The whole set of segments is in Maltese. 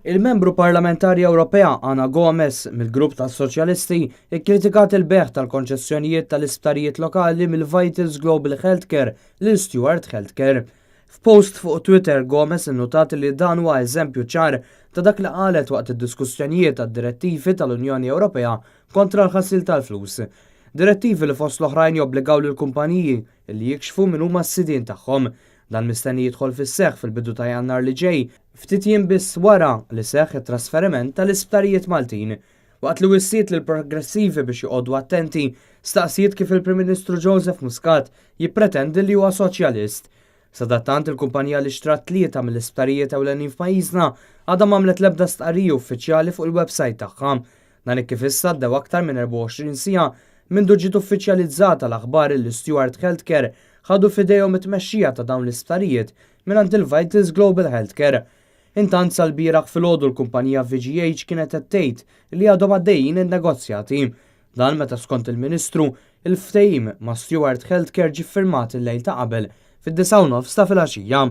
Il-membru parlamentari Ewropea Ana Gomez mill-grupp tas-Soċjalisti ikkritikat il-beħ tal-konċessjonijiet tal-isptarijiet lokali mill-Vitals Global Healthcare lil Stewart Healthcare. F'post fuq Twitter, Gomez innotat li dan huwa eżempju ċar ta' dak li qalet waqt id-diskussjonijiet tad-direttivi tal-Unjoni Ewropea kontra l-ħassil tal-flus. Direttivi li fost l-oħrajn jobbligaw lill-kumpaniji li jikxfu min huma s-sidien tagħhom. Dan mistenni jidħol fis-seħħ fil-bidu ta' Jannar li ġej, ftit jiem biss wara li seħħ it-trasferiment tal-isptarijiet Maltin. Waqt li wissiet lil progressivi biex joqogħdu attenti, staqsijiet kif il-Prim Ministru Joseph Muscat jippretendi li huwa soċjalist. Sadattant il-kumpanija li xtrat tlieta mill-isptarijiet ewlenin f'pajjiżna għadha m'għamlet l-ebda stqarrija uffiċjali fuq il-website tagħha. Dan kif issa ddew aktar minn 24 siegħa mindu ġiet uffiċjalizzata l-aħbar li Stewart Healthcare ħadu f'idejhom it-tmexxija ta' dawn l-isptarijiet mingħand il-Vitals Global Healthcare. Intant sal-bieraħ filgħodu l-kumpanija VGH kienet qed tgħid li għadhom għaddejjin in-negozjati. Dan meta skont il-Ministru il-ftehim ma' Stewart Healthcare ġie ffirmat il-lejl ta' qabel fid-9:09 ta' filgħaxija.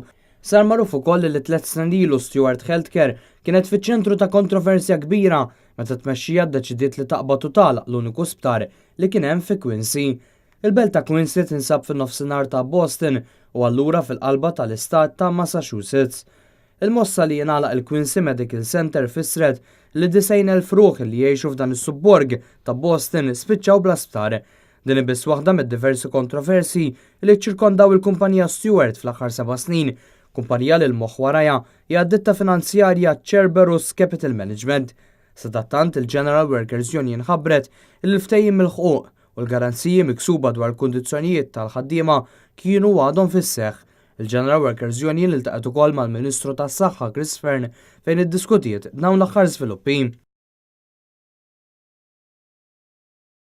Sar magħruf ukoll li 3 snin ilu Stewart Healthcare kienet fiċ-ċentru ta' kontroversja kbira meta tmexxija ddeċidiet li taqbad u tagħlaq l-uniku sptar li kien hemm fi Quincy. Il-belt ta' Quincy tinsab fin-nofsinhar ta' Boston u allura fil-qalba tal-istat ta' Massachusetts. Il-mossa li jingħalaq il-Quincy Medical Center fisret li 90,000 ruħ li jgħixu f'dan is-subborg ta' Boston spiċċaw bla sptar. Din biss waħda mid-diversi kontroversi li ċirkondaw il-kumpanija Stewart fl-aħħar 7 snin, kumpanija li l-moħħ warajha hija d-ditta finanzjarja Cerberus Capital Management. Sadattant il-General Workers Union ħabbret il-ftehim mill-ħquq u l-garanziji miksuba dwar kundizzjonijiet tal-ħaddiema kienu għadhom fis-seħħ. Il-General Workers Union iltaqgħet ukoll mal-Ministru tas-Saħħa Chris Fern fejn iddiskutiet dawn l-aħħar żviluppi.